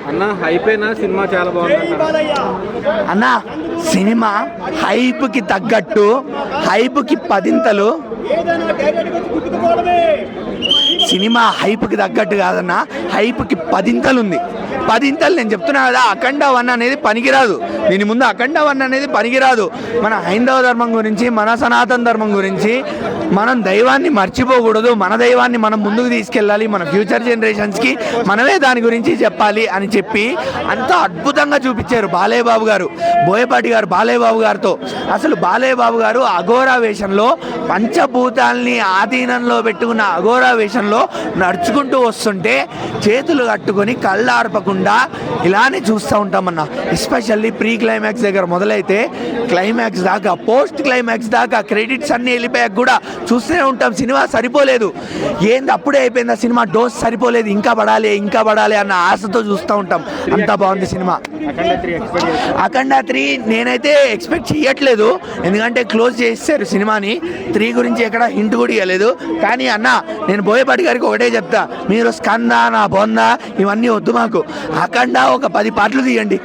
అన్న హైపేనా సినిమా చాలా బాగుంది అన్న. సినిమా హైప్కి తగ్గట్టు హైప్కి పదింతలు. సినిమా హైప్కి తగ్గట్టు కాదన్న, హైప్కి పదింతలు ఉంది. పదింతలు నేను చెప్తున్నా కదా. అఖండ 1 అనేది పనికిరాదు, దీని ముందు అఖండ 1 అనేది పనికిరాదు. మన హైందవ ధర్మం గురించి, మన సనాతన ధర్మం గురించి, మనం దైవాన్ని మర్చిపోకూడదు, మన దైవాన్ని మనం ముందుకు తీసుకెళ్ళాలి, మన ఫ్యూచర్ జనరేషన్స్కి మనమే దాని గురించి చెప్పాలి అని చెప్పి అంత అద్భుతంగా చూపించారు బాలయ్య బాబు గారు, బోయపాటి గారు బాలయ్య బాబు గారితో. అసలు బాలయ్య బాబు గారు అఘోరా వేషంలో, పంచభూతాల్ని ఆధీనంలో పెట్టుకున్న అఘోరా వేషంలో నడుచుకుంటూ వస్తుంటే చేతులు కట్టుకొని కళ్ళార్పకుండా ఇలానే చూస్తూ ఉంటామన్నా. ఎస్పెషల్లీ ప్రీ క్లైమాక్స్ దగ్గర మొదలైతే క్లైమాక్స్ దాకా, పోస్ట్ క్లైమాక్స్ దాకా, క్రెడిట్స్ అన్నీ వెళ్ళిపోయాక కూడా చూస్తూనే ఉంటాం. సినిమా సరిపోలేదు, ఏంది అప్పుడే అయిపోయింది ఆ సినిమా, డోస్ సరిపోలేదు, ఇంకా పడాలి ఇంకా పడాలి అన్న ఆశతో చూస్తూ ఉంటాం. అంత బాగుంది సినిమా. అఖండ 3 నేనైతే ఎక్స్పెక్ట్ చేయట్లేదు, ఎందుకంటే క్లోజ్ చేశారు సినిమాని. 3 గురించి ఎక్కడ హింట్ కూడా ఇవ్వలేదు. కానీ అన్న, నేను బోయపాటి గారికి ఒకటే చెప్తా, మీరు స్కంద నా బొంద ఇవన్నీ వద్దు మాకు. అఖండ ఒక 10 పాటలు తీయండి.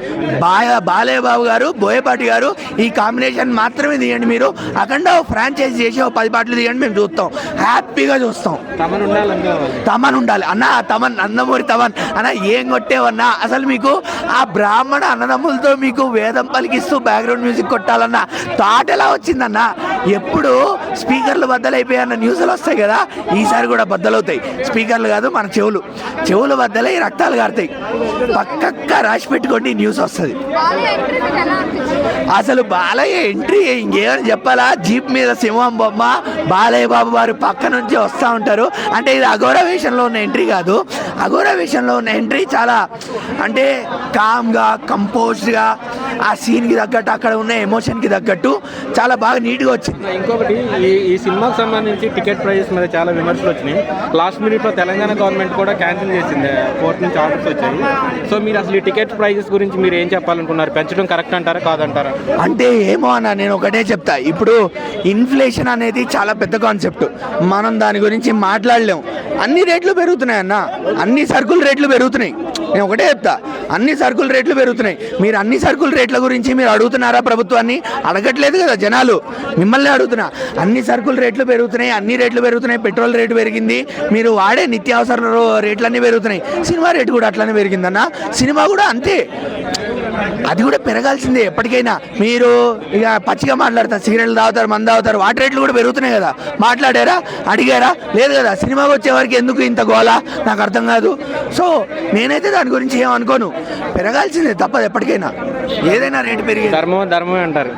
బాలయ్య బాబు గారు, బోయపాటి గారు ఈ కాంబినేషన్ మాత్రమే తీయండి. మీరు అఖండ ఫ్రాంచైజ్ చేసి ఒక 10 పాటలు తీయండి, మేము చూస్తాం, హ్యాపీగా చూస్తాం. తమన్ ఉండాలి అన్న, తమన్, నందమూరి తమన్ అన్న. ఏం కొట్టేవన్నా అసలు. మీకు ఆ బ్రాహ్మణ అన్నదమ్ములతో మీకు వేదం పలికిస్తూ బ్యాక్గ్రౌండ్ మ్యూజిక్ కొట్టాలన్న థాట్ ఎలా వచ్చిందన్న? ఎప్పుడు స్పీకర్లు బద్దలైపోయాయన్న న్యూస్లు వస్తాయి కదా, ఈసారి కూడా బద్దలవుతాయి. స్పీకర్లు కాదు, మన చెవులు బద్దలై రక్తాలు కారుతాయి. పక్కక్క రాసి పెట్టుకోండి, న్యూస్ వస్తుంది. అసలు బాలయ్య ఎంట్రీ ఇంకేమని చెప్పాలా? జీప్ మీద సింహం బొమ్మ, బాలయ్య బాబు వారు పక్క నుంచి వస్తూ ఉంటారు. అంటే ఇది అఘోరా వేషంలో ఉన్న ఎంట్రీ కాదు. అఘోరా వేషంలో ఉన్న ఎంట్రీ చాలా అంటే కామ్గా, కంపోజ్డ్గా, ఆ సీన్కి తగ్గట్టు, అక్కడ ఉన్న ఎమోషన్కి తగ్గట్టు చాలా బాగా నీట్గా వచ్చింది. ఇంకొకటి, ఈ సినిమాకి సంబంధించి టికెట్ ప్రైజెస్ మీద చాలా విమర్శలు వచ్చినాయి. లాస్ట్ మినిట్లో తెలంగాణ గవర్నమెంట్ కూడా క్యాన్సిల్ చేసింది, కోర్టు నుంచి ఆర్డర్స్ వచ్చాయి. సో మీరు అసలు ఈ టికెట్ ప్రైజెస్ గురించి మీరు ఏం చెప్పాలనుకున్నారు? పెంచడం కరెక్ట్ అంటారా కాదంటారా? అంటే ఏమో అన్న, నేను ఒకటే చెప్తా, ఇప్పుడు ఇన్ఫ్లేషన్ అనేది చాలా పెద్ద కాన్సెప్ట్, మనం దాని గురించి మాట్లాడలేము. అన్ని రేట్లు పెరుగుతున్నాయి అన్న, అన్ని సరుకుల రేట్లు పెరుగుతున్నాయి. నేను ఒకటే చెప్తా, అన్ని సరుకుల రేట్లు పెరుగుతున్నాయి. మీరు అన్ని సరుకుల రేట్ల గురించి మీరు అడుగుతున్నారా ప్రభుత్వాన్ని? అడగట్లేదు కదా జనాలు, మిమ్మల్ని అడుగుతున్నా. అన్ని సరుకుల రేట్లు పెరుగుతున్నాయి, అన్ని రేట్లు పెరుగుతున్నాయి. పెట్రోల్ రేటు పెరిగింది, మీరు వాడే నిత్యావసర రేట్లన్నీ పెరుగుతున్నాయి. సినిమా రేటు కూడా అట్లనే పెరిగిందన్న. సినిమా కూడా అంతే, అది కూడా పెరగాల్సిందే ఎప్పటికైనా. మీరు ఇక పచ్చిగా మాట్లాడతారు, సిగరెట్లు తాగుతారు, మందు తాగుతారు, వాటి రేట్లు కూడా పెరుగుతున్నాయి కదా. మాట్లాడారా? అడిగారా? లేదు కదా. సినిమాకి వచ్చేవారికి ఎందుకు ఇంత గోలా నాకు అర్థం కాదు. సో నేనైతే దాని గురించి ఏమనుకోను, పెరగాల్సిందే తప్పదు ఎప్పటికైనా. ఏదైనా రేటు పెరిగి ధర్మమే అంటారు,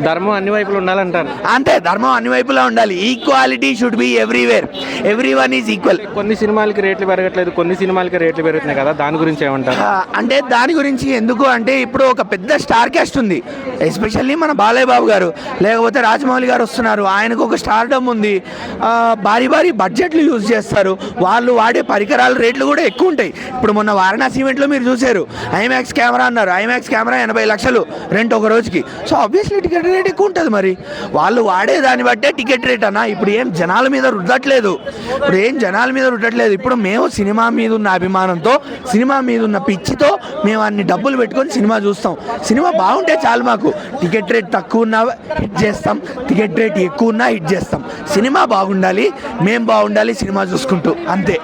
ధర్మం అన్ని వైపులు ఉండాలంటారు. అంతే, ధర్మం అన్ని వైపులా ఉండాలి. Equality should be everywhere, everyone is equal. కొన్ని సినిమాలకి రేట్లు పెరగట్లేదు, కొన్ని సినిమాలకి రేట్లు పెరుగుతున్నాయి కదా, దాని గురించి ఏమంటారు? అంటే దాని గురించి ఎందుకు అంటే, ఇప్పుడు ఒక పెద్ద స్టార్ క్యాస్ట్ ఉంది, ఎస్పెషల్లీ మన బాలయ్య బాబు గారు, లేకపోతే రాజమౌళి గారు వస్తున్నారు. ఆయనకు ఒక స్టార్డమ్ ఉంది, భారీ భారీ బడ్జెట్లు యూజ్ చేస్తారు. వాళ్ళు వాడే పరికరాల రేట్లు కూడా ఎక్కువ ఉంటాయి. ఇప్పుడు మొన్న వారణాసి ఈవెంట్లో మీరు చూశారు, ఐమాక్స్ కెమెరా అన్నారు. ఐమాక్స్ కెమెరా 80 లక్షలు రెంట్ ఒక రోజుకి. సో ఆబ్వియస్లీ టికెట్ రేట్ ఎక్కువ ఉంటుంది. మరి వాళ్ళు వాడే దాన్ని బట్టే టికెట్ రేట్ అన్న. ఇప్పుడు ఏం జనాల మీద రుద్దట్లేదు, ఇప్పుడు మేము సినిమా మీద ఉన్న అభిమానంతో, సినిమా మీద ఉన్న పిచ్చితో మేము అన్ని డబ్బులు పెట్టుకొని సినిమా చూస్తాం. సినిమా బాగుంటే చాలు మాకు. టికెట్ రేట్ తక్కువ ఉన్నా హిట్ చేస్తాం, టికెట్ రేట్ ఎక్కువ ఉన్నా హిట్ చేస్తాం. సినిమా బాగుండాలి, మేము బాగుండాలి సినిమా చూసుకుంటూ, అంతే.